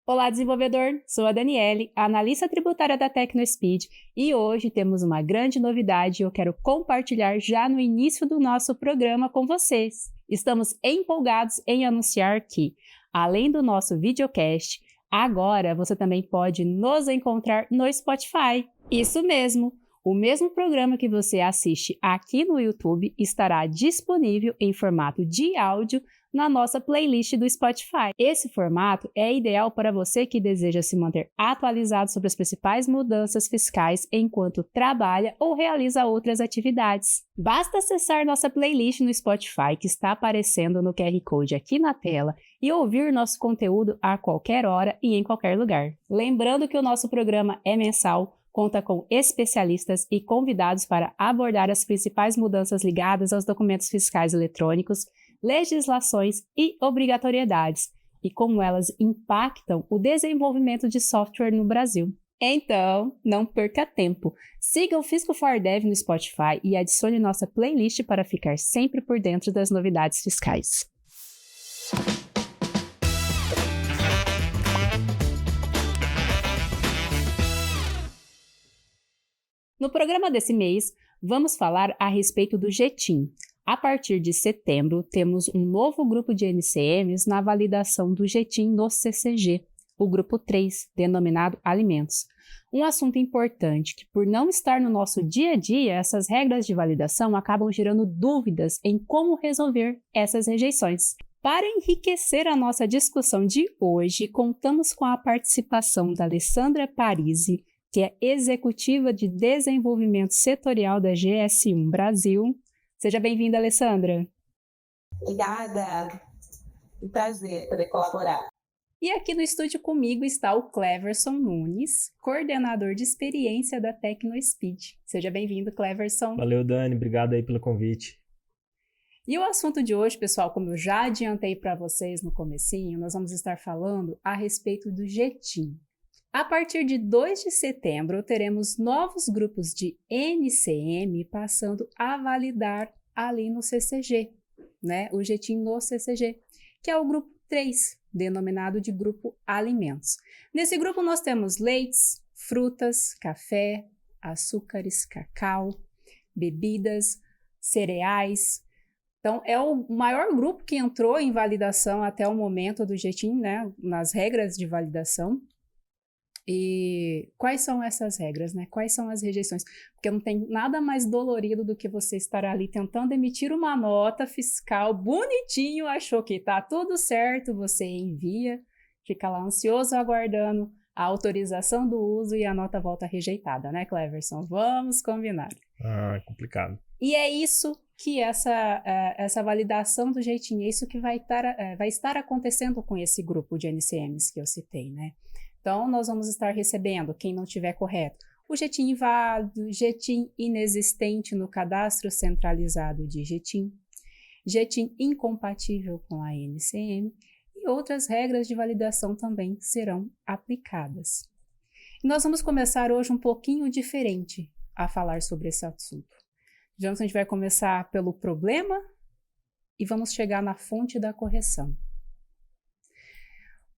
Olá, desenvolvedor! Sou a Daniele, analista tributária da TecnoSpeed, e hoje temos uma grande novidade e eu quero compartilhar já no início do nosso programa com vocês. Estamos empolgados em anunciar que, além do nosso videocast, agora você também pode nos encontrar no Spotify. Isso mesmo! O mesmo programa que você assiste aqui no YouTube estará disponível em formato de áudio na nossa playlist do Spotify. Esse formato é ideal para você que deseja se manter atualizado sobre as principais mudanças fiscais enquanto trabalha ou realiza outras atividades. Basta acessar nossa playlist no Spotify, que está aparecendo no QR Code aqui na tela, e ouvir nosso conteúdo a qualquer hora e em qualquer lugar. Lembrando que o nosso programa é mensal, conta com especialistas e convidados para abordar as principais mudanças ligadas aos documentos fiscais eletrônicos, legislações e obrigatoriedades, e como elas impactam o desenvolvimento de software no Brasil. Então, não perca tempo. Siga o Fisco4Dev no Spotify e adicione nossa playlist para ficar sempre por dentro das novidades fiscais. No programa desse mês, vamos falar a respeito do Jetim. A partir de setembro, temos um novo grupo de NCMs na validação do Jetim no CCG, o grupo 3, denominado Alimentos. Um assunto importante que, por não estar no nosso dia a dia, essas regras de validação acabam gerando dúvidas em como resolver essas rejeições. Para enriquecer a nossa discussão de hoje, contamos com a participação da Alessandra Parisi, que é executiva de desenvolvimento setorial da GS1 Brasil. Seja bem-vinda, Alessandra. Obrigada. Um prazer poder colaborar. E aqui no estúdio comigo está o Cleverson Nunes, coordenador de experiência da TecnoSpeed. Seja bem-vindo, Cleverson. Valeu, Dani. Obrigado aí pelo convite. E o assunto de hoje, pessoal, como eu já adiantei para vocês no comecinho, nós vamos estar falando a respeito do Jetim. A partir de 2 de setembro, teremos novos grupos de NCM passando a validar ali no CCG, né? O Jetim no CCG, que é o grupo 3, denominado de grupo Alimentos. Nesse grupo nós temos leites, frutas, café, açúcares, cacau, bebidas, cereais. Então, é o maior grupo que entrou em validação até o momento do Jetim, né? Nas regras de validação. E quais são essas regras, né? Quais são as rejeições? Porque não tem nada mais dolorido do que você estar ali tentando emitir uma nota fiscal bonitinho, achou que tá tudo certo, você envia, fica lá ansioso aguardando a autorização do uso e a nota volta rejeitada, né, Cleverson? Vamos combinar. Complicado. E é isso que essa validação do Jeitinho, é isso que vai estar acontecendo com esse grupo de NCMs que eu citei, né? Então, nós vamos estar recebendo, quem não tiver correto, o Jetim inválido, Jetim inexistente no cadastro centralizado de Jetim, Jetim incompatível com a NCM e outras regras de validação também serão aplicadas. E nós vamos começar hoje um pouquinho diferente a falar sobre esse assunto. Digamos que a gente vai começar pelo problema e vamos chegar na fonte da correção.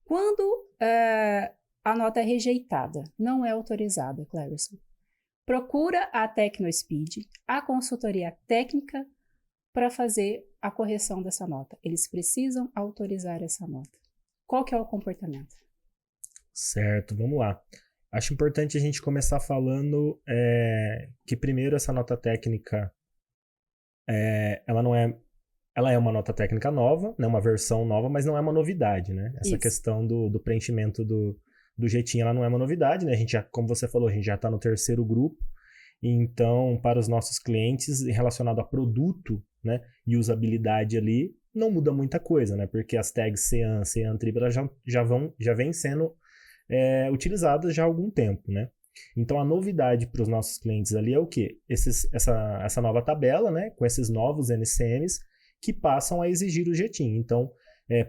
Quando a nota é rejeitada, não é autorizada, Cleverson, procura a TecnoSpeed, a consultoria técnica, para fazer a correção dessa nota. Eles precisam autorizar essa nota. Qual que é o comportamento? Certo, vamos lá. Acho importante a gente começar falando que primeiro essa nota técnica, ela é uma nota técnica nova, né, uma versão nova, mas não é uma novidade, né? Essa questão do preenchimento do Jetim, ela não é uma novidade, né? A gente já, como você falou, a gente já está no terceiro grupo. Então, para os nossos clientes, relacionado a produto, né, e usabilidade ali, não muda muita coisa, né? Porque as tags CEAN, CEAN-TRIB, elas já vêm sendo utilizadas já há algum tempo, né? Então, a novidade para os nossos clientes ali é o quê? Essa nova tabela, né, com esses novos NCMs que passam a exigir o Jetim. Então,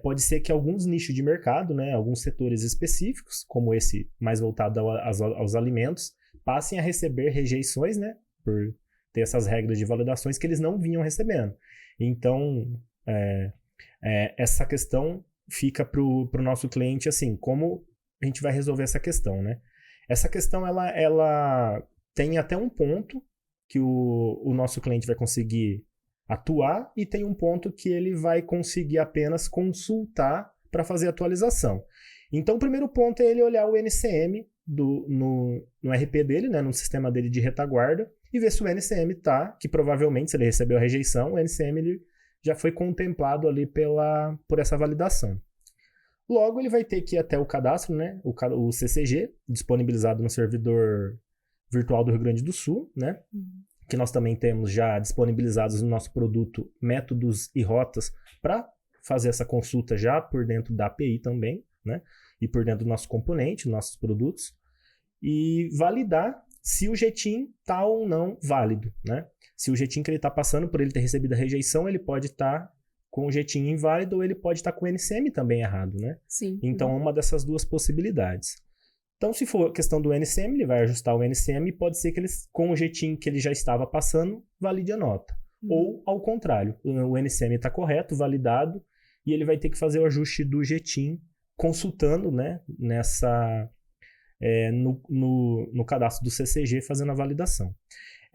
pode ser que alguns nichos de mercado, né, alguns setores específicos, como esse mais voltado aos alimentos, passem a receber rejeições, né, por ter essas regras de validações que eles não vinham recebendo. Então, essa questão fica para o nosso cliente assim, como a gente vai resolver essa questão, né? Essa questão, ela tem até um ponto que o nosso cliente vai conseguir atuar e tem um ponto que ele vai conseguir apenas consultar para fazer a atualização. Então, o primeiro ponto é ele olhar o NCM no RP dele, né, no sistema dele de retaguarda, e ver se o NCM tá, que provavelmente, se ele recebeu a rejeição, o NCM ele já foi contemplado ali por essa validação. Logo, ele vai ter que ir até o cadastro, né, o CCG, disponibilizado no servidor virtual do Rio Grande do Sul, né, que nós também temos já disponibilizados no nosso produto métodos e rotas para fazer essa consulta já por dentro da API também, né, e por dentro do nosso componente, nossos produtos, e validar se o JETIN está ou não válido, né? Se o JETIN que ele está passando, por ele ter recebido a rejeição, ele pode estar com o JETIN inválido ou ele pode estar com o NCM também errado, né? Sim. Então, é uma dessas duas possibilidades. Então, se for questão do NCM, ele vai ajustar o NCM e pode ser que ele, com o JETIN que ele já estava passando, valide a nota. Ou, ao contrário, o NCM está correto, validado, e ele vai ter que fazer o ajuste do JETIN consultando, né, no cadastro do CCG, fazendo a validação.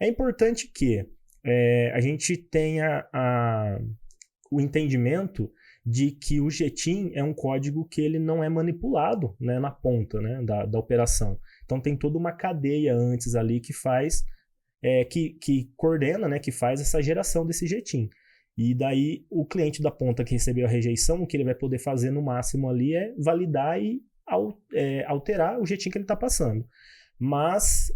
É importante que a gente tenha o entendimento de que o JETIN é um código que ele não é manipulado, né, na ponta, né, da operação. Então tem toda uma cadeia antes ali que faz, que coordena, né, que faz essa geração desse JETIN. E daí o cliente da ponta que recebeu a rejeição, o que ele vai poder fazer no máximo ali é validar e alterar o JETIN que ele está passando. Mas,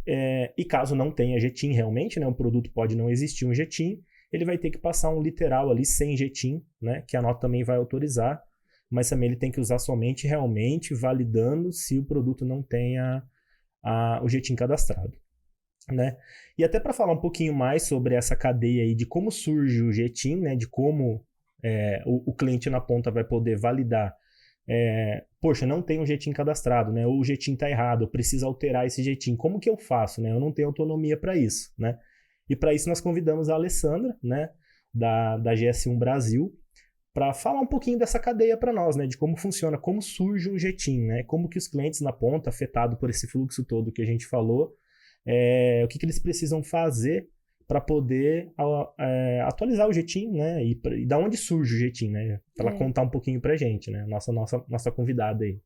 e caso não tenha JETIN realmente, né, um produto pode não existir um JETIN, ele vai ter que passar um literal ali sem JETIN, né, que a nota também vai autorizar, mas também ele tem que usar somente realmente validando se o produto não tenha o JETIN cadastrado, né? E até para falar um pouquinho mais sobre essa cadeia aí de como surge o JETIN, né, de como o cliente na ponta vai poder validar, poxa, não tem um JETIN cadastrado, né, ou o JETIN está errado, eu preciso alterar esse JETIN, como que eu faço, né? Eu não tenho autonomia para isso, né? E para isso nós convidamos a Alessandra, né, da GS1 Brasil, para falar um pouquinho dessa cadeia para nós, né, de como funciona, como surge um JETIN, né, como que os clientes na ponta, afetados por esse fluxo todo que a gente falou, o que eles precisam fazer para poder atualizar o JETIN, né, e da onde surge o JETIN, né, para ela contar um pouquinho para a gente, né, nossa convidada aí.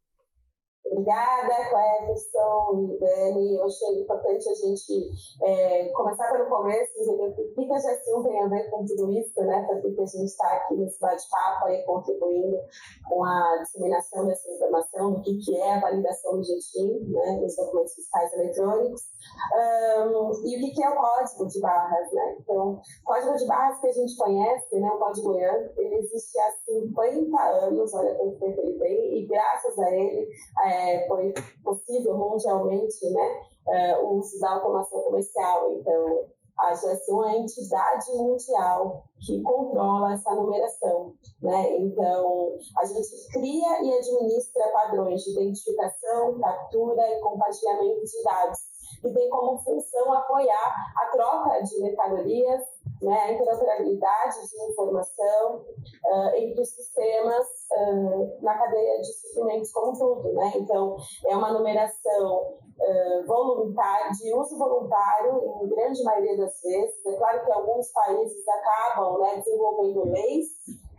Obrigada, Cleverson e Dani. Eu achei importante a gente começar pelo começo, entender o que a GS1 tem a ver com tudo isso, né? Por que a gente está aqui nesse bate-papo aí contribuindo com a disseminação dessa informação, do que é a validação do JETIN, né? Dos documentos fiscais eletrônicos, e o que é o código de barras, né? Então, o código de barras que a gente conhece, né? O código IAN, ele existe há 50 anos, olha quanto tempo ele tem, e graças a ele foi possível mundialmente, né, o uso da automação comercial. Então, a GS1 é a entidade mundial que controla essa numeração, né? Então, a gente cria e administra padrões de identificação, captura e compartilhamento de dados, que tem como função apoiar a troca de mercadorias, né, a interoperabilidade de informação entre os sistemas na cadeia de suprimentos como um todo, né? Então, é uma numeração voluntária, de uso voluntário, em grande maioria das vezes. É claro que alguns países acabam, né, desenvolvendo leis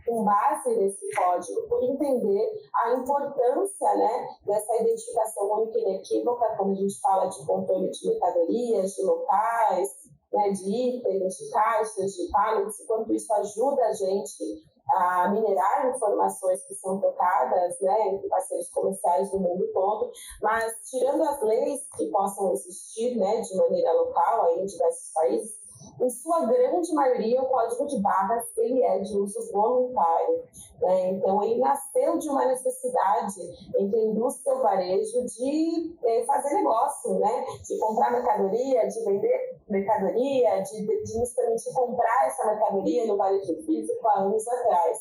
com base nesse código, por entender a importância, né, dessa identificação única e inequívoca, quando a gente fala de controle de mercadorias, de locais, né, de itens, de caixas, de pallets, quanto isso ajuda a gente a minerar informações que são trocadas, né, entre parceiros comerciais do mundo todo, mas tirando as leis que possam existir, né, de maneira local aí em diversos países, em sua grande maioria, o código de barras ele é de uso voluntário, né? Então, ele nasceu de uma necessidade entre a indústria e o varejo de fazer negócio, né? De comprar mercadoria, de vender mercadoria, de nos permitir comprar essa mercadoria no varejo físico há anos atrás.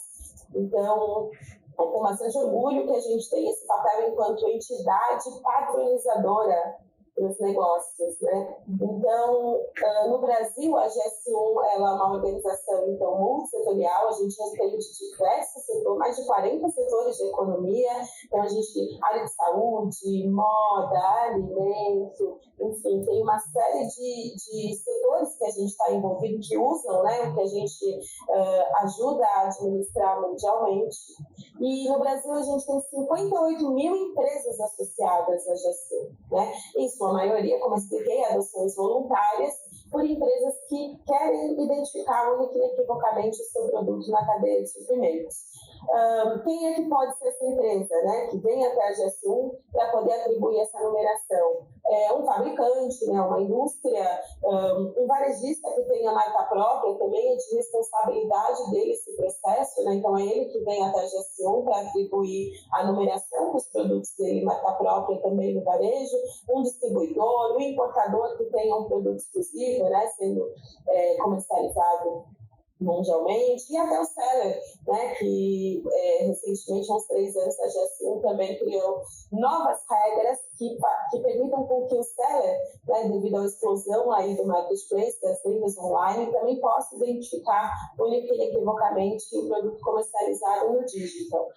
Então, é com bastante orgulho que a gente tem esse papel enquanto entidade padronizadora os negócios, né? Então, no Brasil, a GS1 ela é uma organização então, multissetorial, a gente atende diversos setores, mais de 40 setores de economia, então a gente tem área de saúde, moda, alimento, enfim, tem uma série de setores que a gente está envolvido, que usam, né, o que a gente ajuda a administrar mundialmente. E no Brasil a gente tem 58 mil empresas associadas à GS1, né? Em sua maioria, como eu expliquei, adoções voluntárias por empresas que querem identificar única e inequivocamente o seu produto na cadeia de suprimentos. Quem é que pode ser essa empresa, né, que vem até a GS1 para poder atribuir essa numeração? Um fabricante, né, uma indústria, um varejista que tenha marca própria, também é de responsabilidade dele esse processo, né? Então é ele que vem até a GS1 para atribuir a numeração dos produtos dele, marca própria também no varejo, um distribuidor, um importador que tenha um produto exclusivo, né, sendo comercializado mundialmente, e até o seller, né, que recentemente, há uns 3 anos, a GS1 também criou novas regras que permitam com que o seller, né, devido à explosão aí do marketplace, das vendas online, também possa identificar única e inequivocamente o produto comercializado no digital.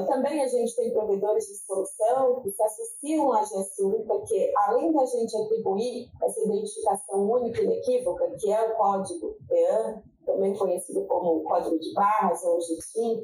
Também a gente tem provedores de solução que se associam à GS1, porque além da gente atribuir essa identificação única e inequívoca, que é o código EAN, também conhecido como código de barras ou GTIN,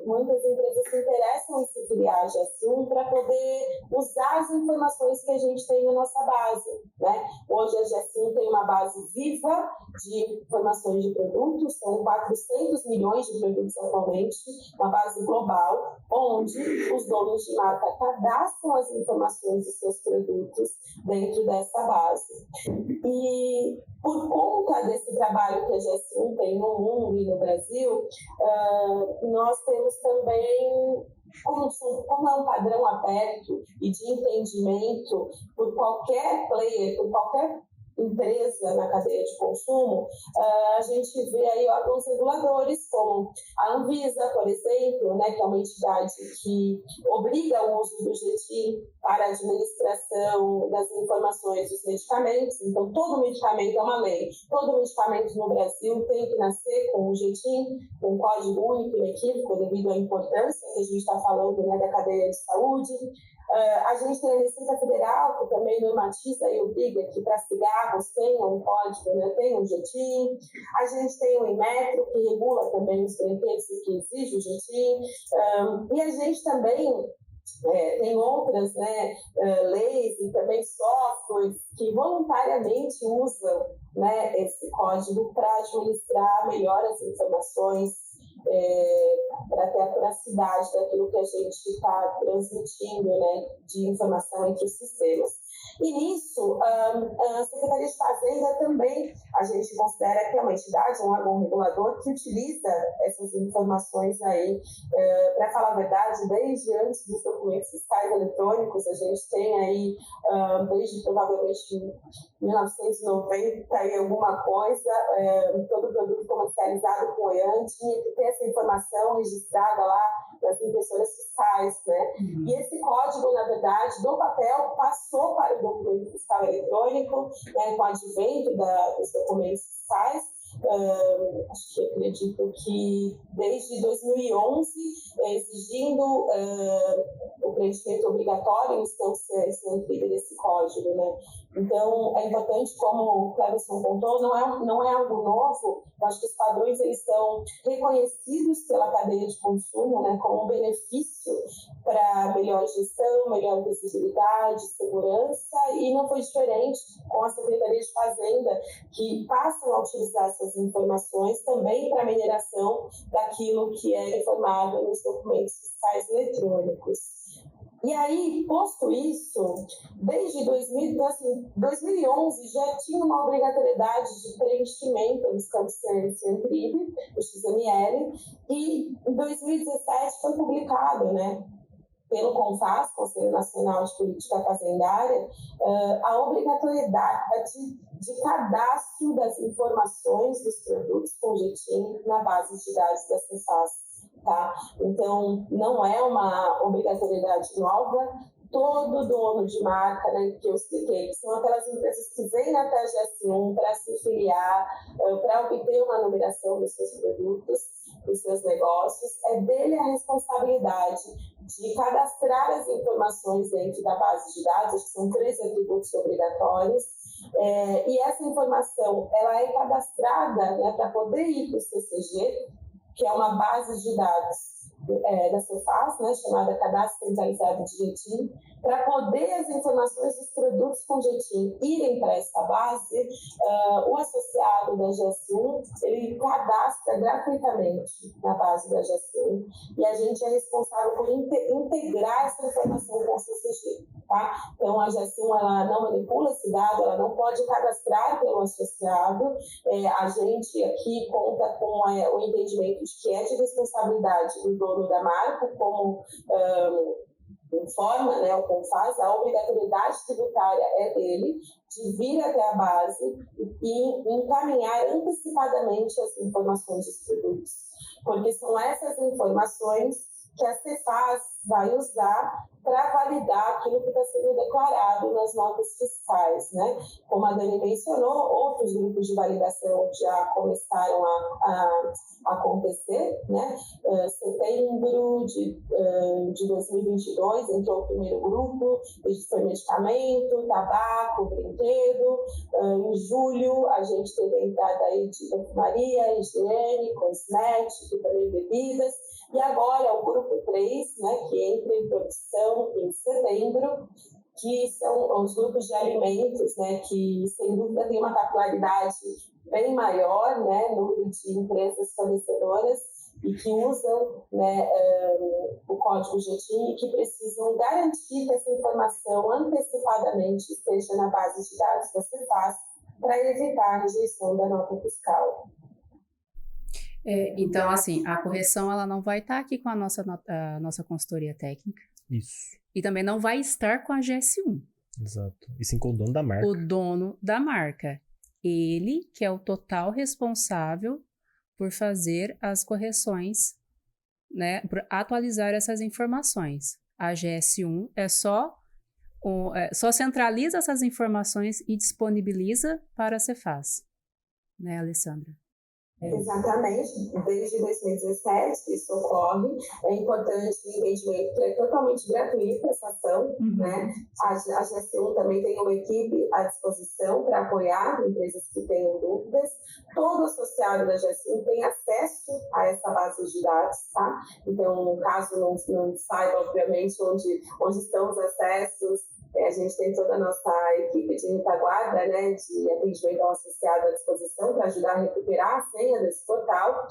muitas empresas se interessam em se filiar à GS1 para poder usar as informações que a gente tem na nossa base, né? Hoje a GS1 tem uma base viva de informações de produtos, são 400 milhões de produtos atualmente, uma base global, onde os donos de marca cadastram as informações dos seus produtos dentro dessa base. E por conta desse trabalho que a GS1 tem no mundo e no Brasil, nós temos também, como é um padrão aberto e de entendimento por qualquer player, por qualquer empresa na cadeia de consumo, a gente vê aí órgãos reguladores como a Anvisa, por exemplo, né, que é uma entidade que obriga o uso do GTIN para a administração das informações dos medicamentos. Então, todo medicamento é uma lei. Todo medicamento no Brasil tem que nascer com o GTIN, com um código único e inequívoco, devido à importância que a gente está falando, né, da cadeia de saúde. A gente tem a Receita Federal, que também normatiza e obriga que para cigarros tenha um código, né, tenha um GTIN. A gente tem o Inmetro, que regula também os brinquedos e que exige o GTIN. E a gente também tem outras, né, leis e também softwares que voluntariamente usam, né, esse código para administrar melhor as informações, para ter a veracidade daquilo que a gente está transmitindo, né, de informação entre os sistemas. E nisso, a Secretaria de Fazenda também, a gente considera que é uma entidade, um órgão regulador que utiliza essas informações aí, para falar a verdade, desde antes dos documentos fiscais eletrônicos, a gente tem aí, desde provavelmente 1990 e alguma coisa, todo produto comercializado com EAN tinha que ter essa informação registrada lá nas impressoras fiscais, né? E esse código, na verdade, do papel passou para o documento fiscal eletrônico, né, com o advento dos documentos fiscais. Acho que acredito que desde 2011, exigindo o preenchimento obrigatório em instância desse código, né? Então, é importante, como o Cleverson contou, não é algo novo. Eu acho que os padrões eles são reconhecidos pela cadeia de consumo, né, como um benefício para melhor gestão, melhor visibilidade, segurança, e não foi diferente com a Secretaria de Fazenda, que passam a utilizar essas informações também para a mineração daquilo que é informado nos documentos fiscais eletrônicos. E aí, posto isso, desde 2011 já tinha uma obrigatoriedade de preenchimento dos campos CNCNTRIB, o XML, e em 2017 foi publicado, né, pelo CONFAS, Conselho Nacional de Política Fazendária, a obrigatoriedade de cadastro das informações dos produtos com GTIN na base de dados da CEFAS. Tá? Então, não é uma obrigatoriedade nova, todo dono de marca, né, que eu expliquei, que são aquelas empresas que vêm até a GS1 para se filiar, para obter uma numeração dos seus produtos, dos seus negócios, é dele a responsabilidade de cadastrar as informações dentro da base de dados, que são 3 atributos obrigatórios, e essa informação ela é cadastrada, né, para poder ir para o CCG, que é uma base de dados da Cefaz, né, chamada Cadastro Centralizado de Jetim, para poder as informações dos produtos com Jetim irem para essa base, o associado da GS1, ele cadastra gratuitamente na base da GS1 e a gente é responsável por integrar essa informação com o CCG. Tá? Então, a GS1 ela não manipula esse dado, ela não pode cadastrar pelo associado. A gente aqui conta com o entendimento de que é de responsabilidade do dono da marca, como informa, né, o CONFAS, a obrigatoriedade tributária é dele, de vir até a base e encaminhar antecipadamente as informações dos produtos, porque são essas informações que a Cefaz vai usar para validar aquilo que está sendo declarado nas notas fiscais, né? Como a Dani mencionou, outros grupos de validação já começaram a acontecer, né? Setembro de 2022 entrou o primeiro grupo, foi medicamento, tabaco, brinquedo. Em julho a gente teve a entrada aí de perfumaria, higiene, cosmético, também bebidas. E agora o grupo 3, né, que entra em produção em setembro, que são os grupos de alimentos, né, que sem dúvida tem uma capilaridade bem maior, né, número de empresas fornecedoras e que usam, né, o código Jetim e que precisam garantir que essa informação antecipadamente esteja na base de dados da Cefaz para evitar a rejeição da nota fiscal. Então, assim, a correção ela não vai estar aqui com a nossa consultoria técnica. Isso. E também não vai estar com a GS1. Exato. E sim com o dono da marca. O dono da marca. Ele que é o total responsável por fazer as correções, né, por atualizar essas informações. A GS1 só centraliza essas informações e disponibiliza para a Cefaz. Né, Alessandra? Exatamente, desde 2017 isso ocorre. É importante o entendimento que é totalmente gratuita essa ação, né? A GS1 também tem uma equipe à disposição para apoiar empresas que tenham dúvidas. Todo associado da GS1 tem acesso a essa base de dados, tá? Então, caso não saiba, obviamente, onde estão os acessos, a gente tem toda a nossa equipe de retaguarda, né, de atendimento ao associado à disposição para ajudar a recuperar a senha desse portal,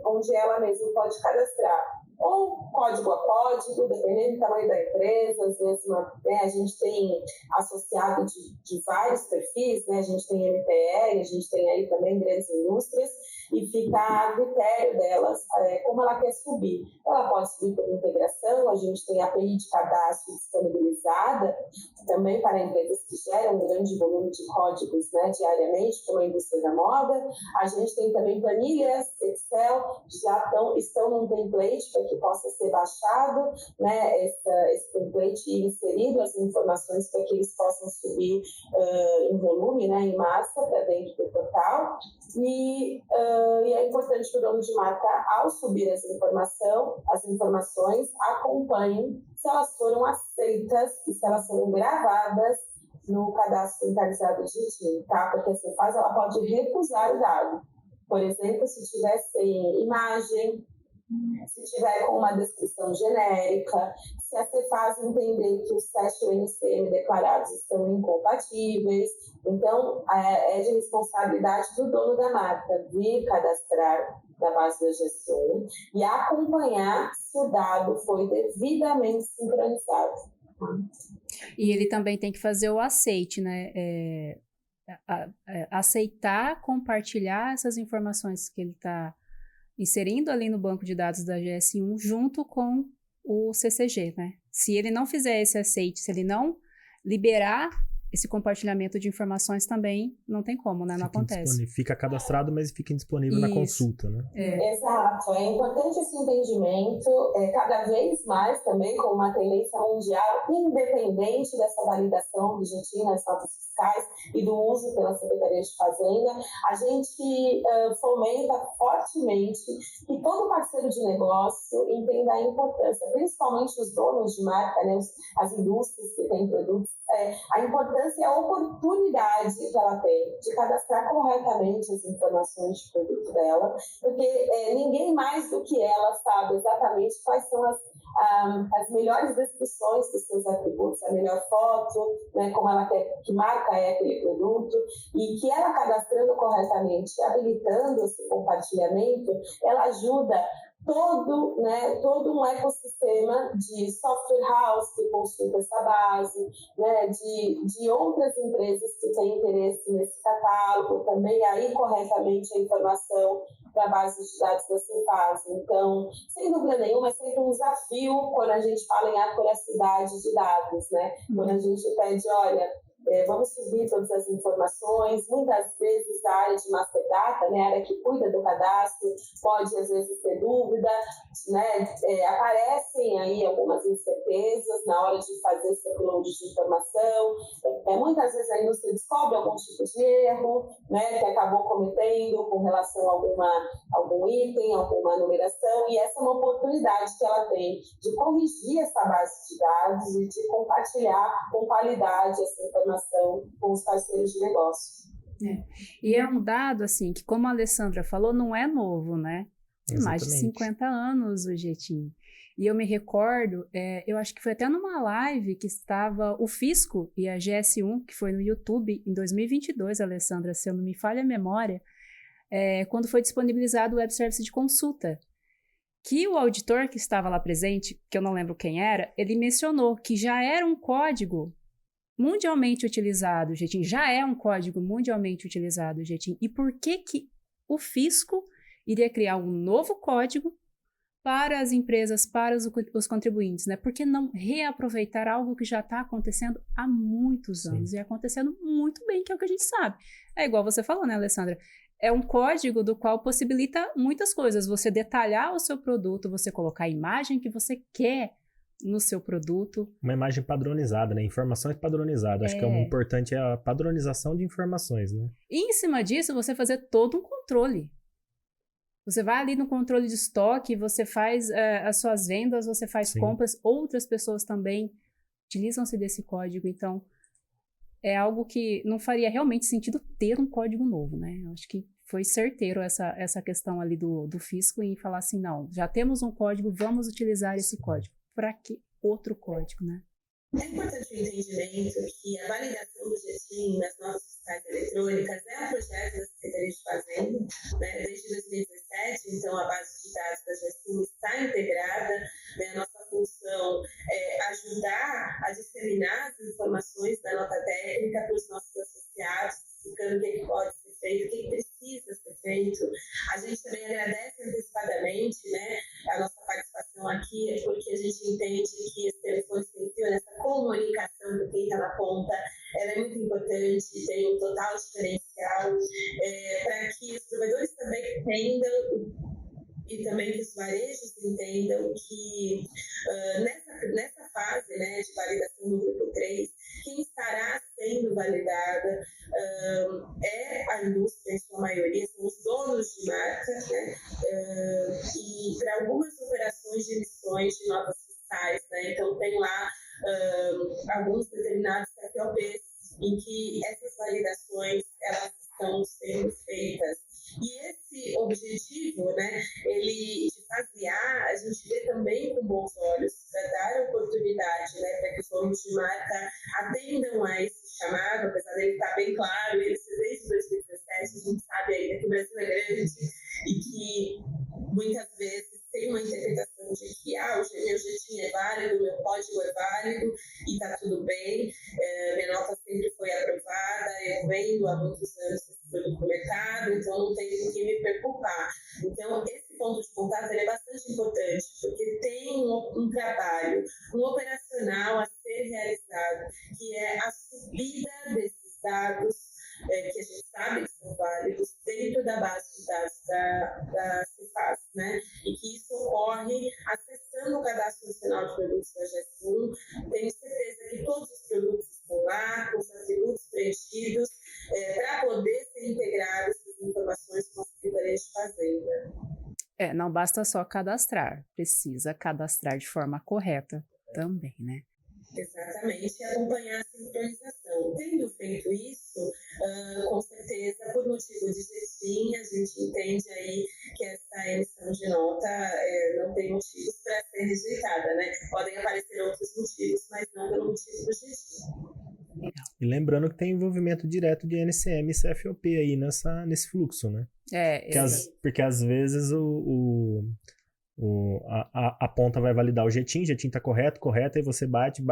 onde ela mesma pode cadastrar ou código a código, dependendo do tamanho da empresa. Às vezes a gente tem associado de vários perfis, né? A gente tem MPR, a gente tem aí também grandes indústrias, e fica a critério delas como ela quer subir. Ela pode subir por integração, a gente tem a API de cadastro disponibilizada também para empresas que geram um grande volume de códigos, né, diariamente, como a indústria da moda. A gente tem também planilhas Excel, já estão num template para que possa ser baixado, né, esse template e inserido as informações para que eles possam subir em volume, né, em massa para dentro do portal. E é importante que o dono de marca, ao subir as informações, acompanhe se elas foram aceitas e se elas foram gravadas no cadastro centralizado de Jetim, tá? Porque a Cefaz ela pode recusar o dado. Por exemplo, se tiver sem imagem, se tiver com uma descrição genérica, se a Cefaz entender que os 7 UNCM declarados estão incompatíveis. Então, é de responsabilidade do dono da marca vir cadastrar na base da GS1 e acompanhar se o dado foi devidamente sincronizado. E ele também tem que fazer o aceite, né? Aceitar, compartilhar essas informações que ele está inserindo ali no banco de dados da GS1 junto com o CCG, né? Se ele não fizer esse aceite, se ele não liberar esse compartilhamento de informações também não tem como, né? Não acontece. Fica cadastrado, mas fica indisponível na consulta, né? Exato. É importante esse entendimento, cada vez mais também com uma tendência mundial, independente dessa validação do jeitinho nas notas fiscais e do uso pela Secretaria de Fazenda, a gente fomenta fortemente que todo parceiro de negócio entenda a importância, principalmente os donos de marca, né, as indústrias que têm produtos, a importância e a oportunidade que ela tem de cadastrar corretamente as informações de produto dela, porque ninguém mais do que ela sabe exatamente quais são as melhores descrições dos seus atributos, a melhor foto, né, como ela quer, que marca é aquele produto, e que ela cadastrando corretamente, habilitando esse compartilhamento, ela ajuda todo um ecossistema de software house que consulta essa base, né, de outras empresas que têm interesse nesse catálogo, também aí corretamente a informação para a base de dados da Cefaz. Então, sem dúvida nenhuma, é sempre um desafio quando a gente fala em acuracidade de dados, né? Quando a gente pede, olha, vamos subir todas as informações, muitas vezes a área de Master Data, né, a área que cuida do cadastro, pode às vezes ter dúvida, né, aparecem aí algumas incertezas na hora de fazer esse upload de informação, muitas vezes a indústria descobre algum tipo de erro, né, que acabou cometendo com relação a algum item, alguma numeração, e essa é uma oportunidade que ela tem de corrigir essa base de dados e de compartilhar com qualidade essa informação com os parceiros de negócio. E é um dado, assim, que como a Alessandra falou, não é novo, né? Tem mais de 50 anos o jeitinho. E eu me recordo, eu acho que foi até numa live que estava o Fisco e a GS1, que foi no YouTube em 2022, Alessandra, se eu não me falha a memória, quando foi disponibilizado o web service de consulta, que o auditor que estava lá presente, que eu não lembro quem era, ele mencionou que já era um código mundialmente utilizado, Jeitinho, já é um código mundialmente utilizado, Jeitinho. E por que o Fisco iria criar um novo código para as empresas, para os contribuintes, né? Por que não reaproveitar algo que já está acontecendo há muitos anos? Sim. E acontecendo muito bem, que é o que a gente sabe. É igual você falou, né, Alessandra? É um código do qual possibilita muitas coisas. Você detalhar o seu produto, você colocar a imagem que você quer no seu produto. Uma imagem padronizada, né? Informações padronizadas. Acho que o importante é a padronização de informações, né? E em cima disso, você fazer todo um controle. Você vai ali no controle de estoque, você faz as suas vendas, você faz Sim. compras, outras pessoas também utilizam-se desse código. Então, é algo que não faria realmente sentido ter um código novo, né? Eu acho que foi certeiro essa questão ali do Fisco em falar assim, não, já temos um código, vamos utilizar esse código. Para que outro código, né? É importante o entendimento que a validação do jeitinho nas notas fiscais eletrônicas é um projeto da Secretaria de Fazenda, né, desde 2017, então a base de dados da GESIM está integrada, né, a nossa função é ajudar a disseminar as informações da nota técnica para os nossos associados, explicando o que pode ser feito, o que precisa ser feito. A gente também agradece antecipadamente, né, a nossa participação aqui, porque a gente entende que esse telefone sem fio, essa comunicação com quem está na ponta, ela é muito importante, tem um total diferencial, para que os provedores também entendam e também que os varejos entendam que nessa fase, né, de validação do grupo 3, quem estará sendo validada é a indústria, em sua maioria, são os donos de marca, né, e para algumas operações de emissões de notas fiscais, né, então tem lá alguns determinados CFOPs em que essas validações elas estão sendo feitas. E esse objetivo, né, ele de fasear, a gente vê também com bons olhos, para dar oportunidade, né, para que os donos de marca atendam a esse chamado, apesar dele estar bem claro, ele desde 2017, a gente sabe ainda que o Brasil é grande e que muitas vezes tem uma interpretação de que o meu jeitinho é válido, o meu código é válido e está tudo bem, minha nota sempre foi aprovada, eu vendo há muitos anos esse produto no mercado, então não tenho com que me preocupar. Então, esse ponto de contato é bastante importante, porque tem um trabalho, um operacional a ser realizado, que é a subida tenho certeza que todos os produtos estão lá, com os atributos preenchidos, para poder ser integrados essas informações com a Secretaria de Fazenda. Não basta só cadastrar, precisa cadastrar de forma correta também, né? Exatamente, e acompanhar a sincronização. Tendo feito isso, com certeza, por motivo de GETIM, a gente entende aí que essa emissão de nota não tem motivos para ser rejeitada, né? Podem aparecer outros motivos, mas não pelo motivo do GETIM. E lembrando que tem envolvimento direto de NCM e CFOP aí nesse fluxo, né? Porque às vezes a ponta vai validar o GETIM tá correto, e você bate,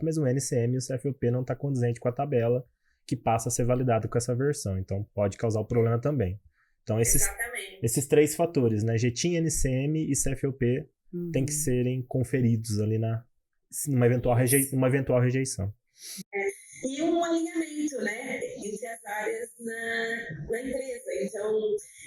mas o NCM e o CFOP não tá condizente com a tabela que passa a ser validado com essa versão. Então, pode causar o problema também. Então, esses 3 fatores, né? GETIM, NCM e CFOP tem que serem conferidos ali numa eventual rejeição. E um alinhamento, né, entre as áreas na empresa. Então,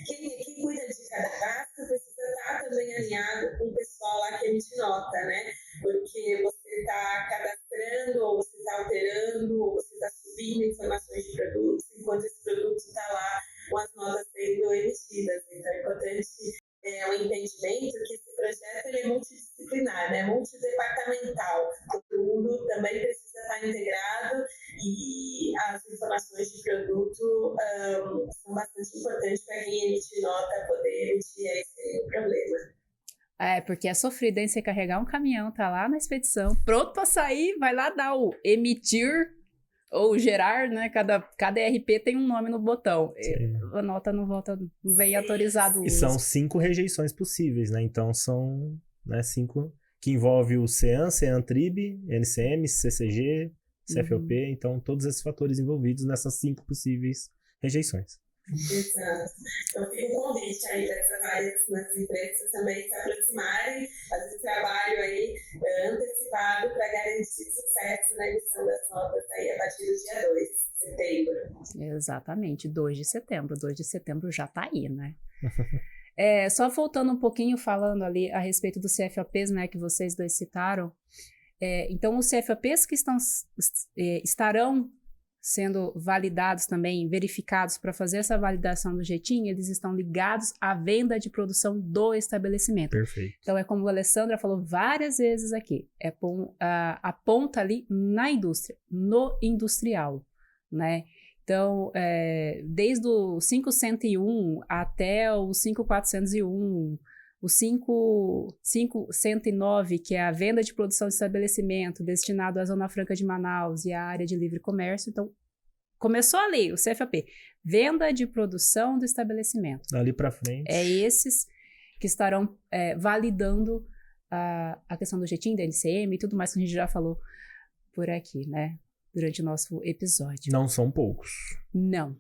quem cuida de cada gasto precisa estar também alinhado com o pessoal lá que emite nota, né? Porque você está cadastrando, ou você está alterando, ou você está subindo informações de produtos, enquanto esse produto está lá com as notas sendo emitidas. Então, é importante o entendimento que esse projeto ele é multidisciplinar, né? Multidepartamental. Todo mundo também precisa estar integrado e as informações de produto são bastante importantes para quem emite nota poder emitir esse problema. Porque é sofrido, hein? Você carregar um caminhão, tá lá na expedição, pronto para sair, vai lá dar o emitir ou gerar, né? Cada ERP tem um nome no botão. A nota não vem autorizado. E são 5 rejeições possíveis, né? Então são 5 que envolve o CEAN-TRIB, NCM, CCG, CFOP. Então todos esses fatores envolvidos nessas 5 possíveis rejeições. Exato. Então fica um convite aí dessas áreas nas empresas também se aproximarem, fazer esse trabalho aí antecipado para garantir sucesso na emissão das notas aí a partir do dia 2 de setembro. Exatamente, 2 de setembro. 2 de setembro já está aí, né? Só voltando um pouquinho, falando ali a respeito dos CFOPs, né, que vocês dois citaram. Então, os CFOPs que estarão sendo validados também, verificados para fazer essa validação do GETIM, eles estão ligados à venda de produção do estabelecimento. Perfeito. Então, é como a Alessandra falou várias vezes aqui, aponta ali na indústria, no industrial, né? Então, desde o 5101 até o 5401, o 5109, que é a venda de produção de estabelecimento destinado à Zona Franca de Manaus e à área de livre comércio. Então, começou ali o CFOP, venda de produção do estabelecimento. Dali para frente. Esses que estarão validando a questão do GETIM, da NCM e tudo mais que a gente já falou por aqui, né? Durante o nosso episódio. Não são poucos. Não.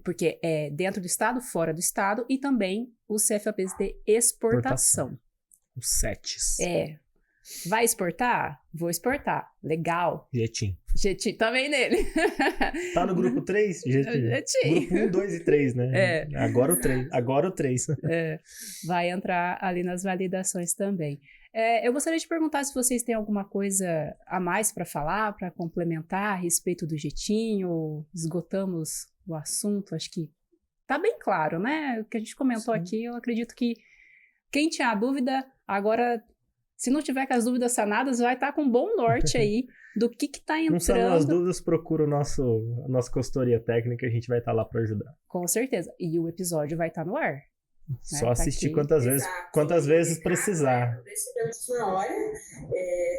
Porque é dentro do estado, fora do estado, e também os CFOPs de exportação. Os SETs. Vai exportar? Vou exportar. Legal. GETIM também nele. Tá no grupo 3? GETIM. Grupo 1, 2 e 3, né? Agora o 3. Vai entrar ali nas validações também. Eu gostaria de perguntar se vocês têm alguma coisa a mais para falar, para complementar a respeito do GETIM, ou esgotamos o assunto. Acho que tá bem claro, né? O que a gente comentou aqui, eu acredito que quem tinha dúvida, agora, se não tiver com as dúvidas sanadas, vai estar com um bom norte aí do que tá entrando. Não sanou as dúvidas, procura a nossa consultoria técnica, a gente vai estar lá para ajudar. Com certeza. E o episódio vai estar no ar. Só assistir quantas vezes precisar. Deixa para a última hora,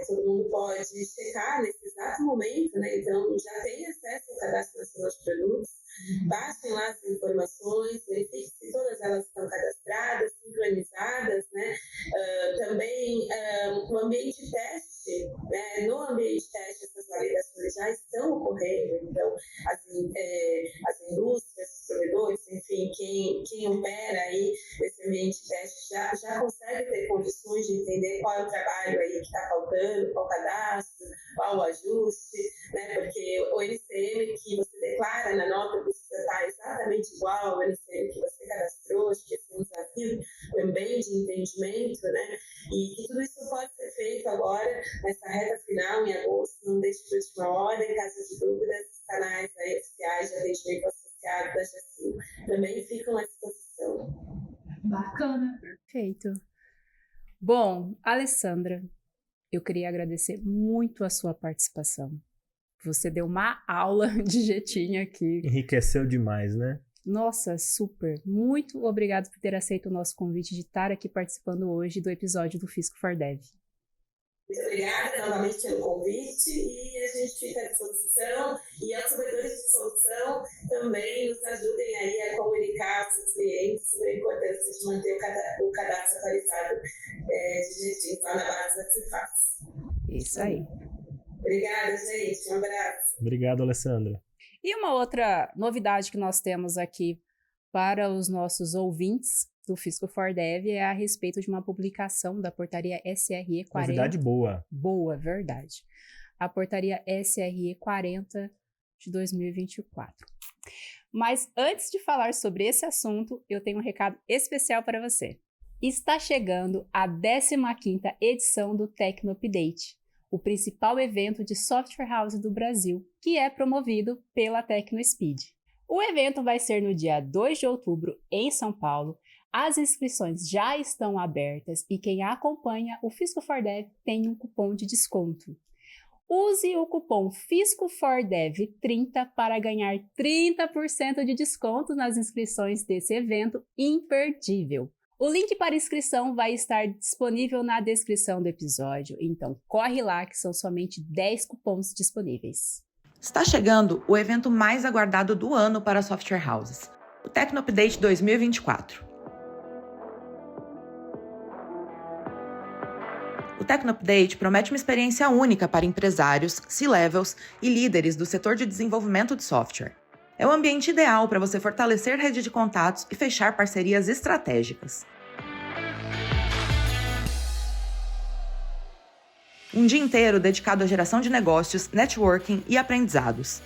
todo mundo pode checar nesse exato momento, né? Então já tem acesso ao Cadastro Nacional de Produtos, baixem lá as informações, verifiquem se todas elas estão cadastradas, sincronizadas, né? Também o ambiente de teste, né? No ambiente de teste essas validações já estão ocorrendo, então as indústrias, os provedores, enfim, quem opera aí esse ambiente de teste já consegue ter condições de entender qual é o trabalho aí que está faltando, qual o cadastro, qual o ajuste, né? Porque o NCM que você declara na nota precisa estar exatamente igual ao NCM que você cadastrou. Acho que esse é um desafio também de entendimento, né? E que tudo isso pode ser feito agora, nessa reta final, em agosto, post, não deixe de última hora, em caso de dúvidas, os canais aí oficiais de atendimento associado da GESIL também ficam à disposição. Bacana. Perfeito. Bom, Alessandra, eu queria agradecer muito a sua participação. Você deu uma aula de jetinha aqui. Enriqueceu demais, né? Nossa, super. Muito obrigado por ter aceito o nosso convite de estar aqui participando hoje do episódio do Fisco for Dev. Muito obrigada novamente pelo convite e a gente fica à disposição. E aos provedores de solução também nos ajudem aí a comunicar aos seus clientes sobre a importância de manter o cadastro atualizado de jeitinho lá na base da Cefaz. Isso aí. Obrigada, gente. Um abraço. Obrigado, Alessandra. E uma outra novidade que nós temos aqui para os nossos ouvintes do Fisco for Dev é a respeito de uma publicação da portaria SRE 40. Novidade boa. Boa, verdade. A portaria SRE 40 de 2024. Mas antes de falar sobre esse assunto, eu tenho um recado especial para você. Está chegando a 15ª edição do Tecno Update, o principal evento de software house do Brasil, que é promovido pela TecnoSpeed. O evento vai ser no dia 2 de outubro, em São Paulo. As inscrições já estão abertas e quem acompanha o Fisco for Dev tem um cupom de desconto. Use o cupom FISCOFORDEV30 para ganhar 30% de desconto nas inscrições desse evento imperdível. O link para inscrição vai estar disponível na descrição do episódio, então corre lá que são somente 10 cupons disponíveis. Está chegando o evento mais aguardado do ano para software houses, o Tecno Update 2024. O Tecno Update promete uma experiência única para empresários, C-levels e líderes do setor de desenvolvimento de software. É o ambiente ideal para você fortalecer rede de contatos e fechar parcerias estratégicas. Um dia inteiro dedicado à geração de negócios, networking e aprendizados.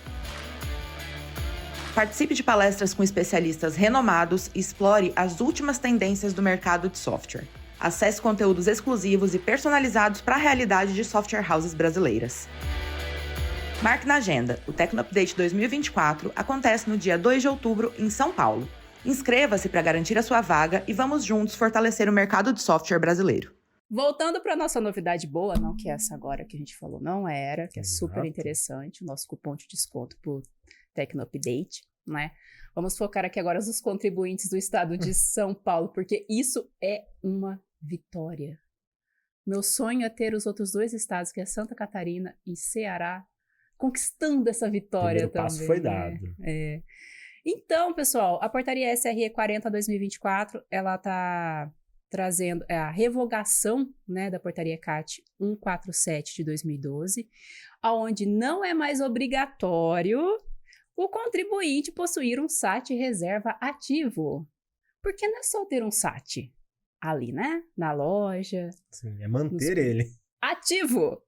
Participe de palestras com especialistas renomados e explore as últimas tendências do mercado de software. Acesse conteúdos exclusivos e personalizados para a realidade de software houses brasileiras. Marque na agenda, o Tecno Update 2024 acontece no dia 2 de outubro em São Paulo. Inscreva-se para garantir a sua vaga e vamos juntos fortalecer o mercado de software brasileiro. Voltando para a nossa novidade boa, não que essa agora que a gente falou não era, que é Exato. super interessante, o nosso cupom de desconto para o Tecno Update, né? Vamos focar aqui agora nos contribuintes do estado de São Paulo, porque isso é uma vitória. Meu sonho é ter os outros 2 estados, que é Santa Catarina e Ceará, conquistando essa vitória O primeiro também. passo foi né? dado. É. Então, pessoal, a portaria SRE 40 2024, ela está trazendo a revogação, né, da portaria CAT 147 de 2012, onde não é mais obrigatório o contribuinte possuir um SAT reserva ativo. Porque não é só ter um SAT ali, né, na loja. Sim, é manter ele. Ativo,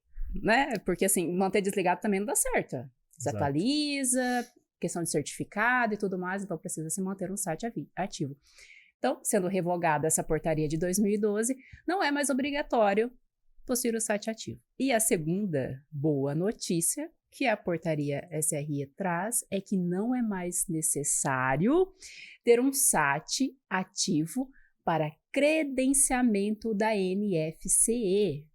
né? Porque assim, manter desligado também não dá certo. Desatualiza, questão de certificado e tudo mais, então precisa se manter um SAT ativo. Então, sendo revogada essa portaria de 2012, não é mais obrigatório possuir o SAT ativo. E a segunda boa notícia que a portaria SRE traz é que não é mais necessário ter um SAT ativo para credenciamento da NFCE.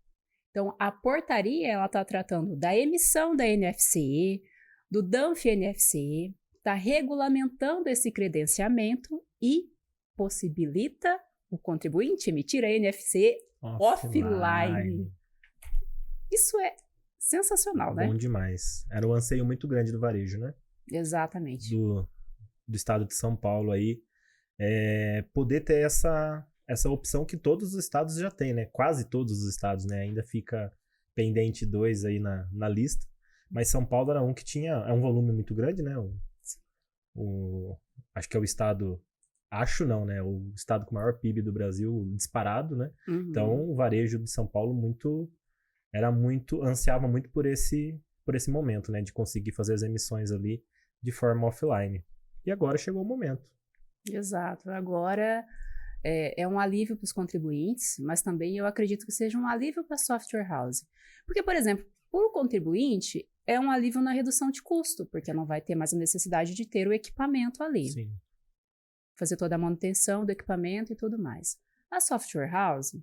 Então, a portaria ela está tratando da emissão da NFCE, do DANF NFCE, está regulamentando esse credenciamento e possibilita o contribuinte emitir a NFCE offline. Isso é sensacional, né? Bom demais. Era um anseio muito grande do varejo, né? Exatamente. Do estado de São Paulo aí. Poder ter essa opção que todos os estados já têm, né? Quase todos os estados, né? Ainda fica pendente 2 aí na lista. Mas São Paulo era um que tinha... É um volume muito grande, né? Acho que é o estado... Acho não, né? O estado com o maior PIB do Brasil disparado, né? Uhum. Então, o varejo de São Paulo ansiava muito por esse momento, né? De conseguir fazer as emissões ali de forma offline. E agora chegou o momento. Exato. Agora é um alívio para os contribuintes, mas também eu acredito que seja um alívio para a software house. Porque, por exemplo, O contribuinte é um alívio na redução de custo, porque não vai ter mais a necessidade de ter o equipamento ali. Sim. Fazer toda a manutenção do equipamento e tudo mais. A software house,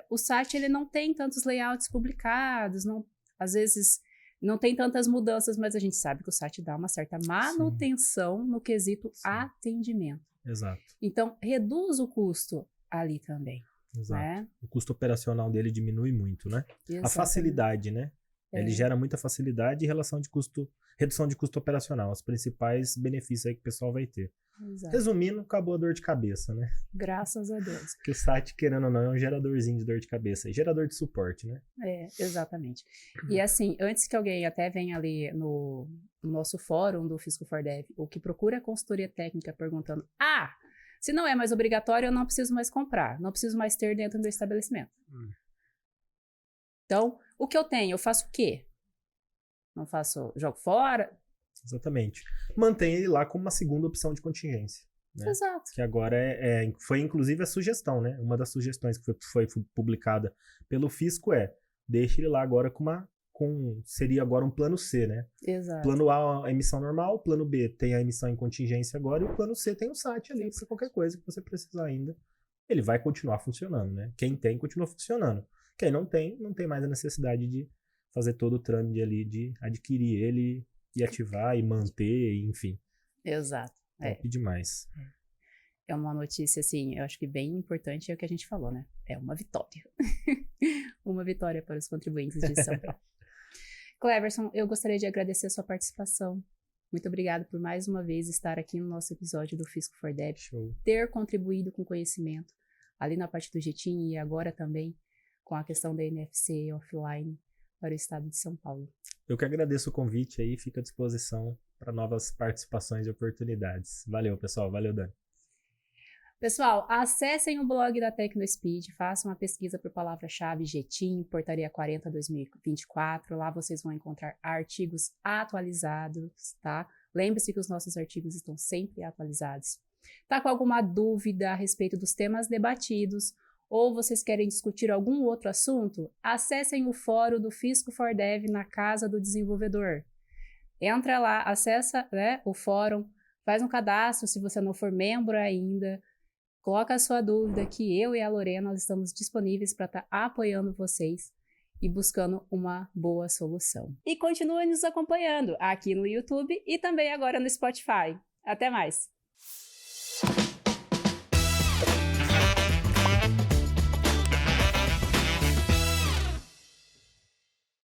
o site ele não tem tantos layouts publicados, às vezes não tem tantas mudanças, mas a gente sabe que o site dá uma certa manutenção no quesito atendimento. Exato. Então, reduz o custo ali também. Exato. Né? O custo operacional dele diminui muito, né? Exatamente. A facilidade, né? Ele gera muita facilidade e redução de custo operacional. Os principais benefícios aí que o pessoal vai ter. Exato. Resumindo, acabou a dor de cabeça, né? Graças a Deus. Que o site, querendo ou não, é um geradorzinho de dor de cabeça. Gerador de suporte, né? Exatamente. E assim, antes que alguém até venha ali no nosso fórum do Fisco for Dev, ou que procura consultoria técnica perguntando, se não é mais obrigatório, eu não preciso mais comprar, não preciso mais ter dentro do estabelecimento. Então, o que eu tenho? Eu faço o quê? Não faço, jogo fora? Exatamente. Mantém ele lá como uma segunda opção de contingência. Né? Exato. Que agora foi inclusive a sugestão, né? Uma das sugestões que foi publicada pelo Fisco deixe ele lá agora seria agora um plano C, né? Exato. Plano A, a emissão normal, plano B tem a emissão em contingência agora, e o plano C tem o site ali para qualquer coisa que você precisar ainda. Ele vai continuar funcionando, né? Quem tem, continua funcionando. Quem não tem mais a necessidade de fazer todo o trâmite ali, de adquirir ele e ativar e manter, enfim. Exato. Top demais. É uma notícia, assim, eu acho que bem importante, é o que a gente falou, né? É uma vitória. Uma vitória para os contribuintes de São Paulo. Cleverson, eu gostaria de agradecer a sua participação. Muito obrigada por mais uma vez estar aqui no nosso episódio do Fisco for Dev. Show. Ter contribuído com conhecimento ali na parte do Jetim e agora também com a questão da NFC offline para o estado de São Paulo. Eu que agradeço o convite aí, fico à disposição para novas participações e oportunidades. Valeu, pessoal. Valeu, Dani. Pessoal, acessem o blog da TecnoSpeed, façam uma pesquisa por palavra-chave Jetim, Portaria 40 2024. Lá vocês vão encontrar artigos atualizados, tá? Lembre-se que os nossos artigos estão sempre atualizados. Tá com alguma dúvida a respeito dos temas debatidos ou vocês querem discutir algum outro assunto? Acessem o fórum do Fisco for Dev na Casa do Desenvolvedor. Entra lá, acessa, né, o fórum, faz um cadastro se você não for membro ainda. Coloca a sua dúvida que eu e a Lorena nós estamos disponíveis para estar apoiando vocês e buscando uma boa solução. E continue nos acompanhando aqui no YouTube e também agora no Spotify. Até mais!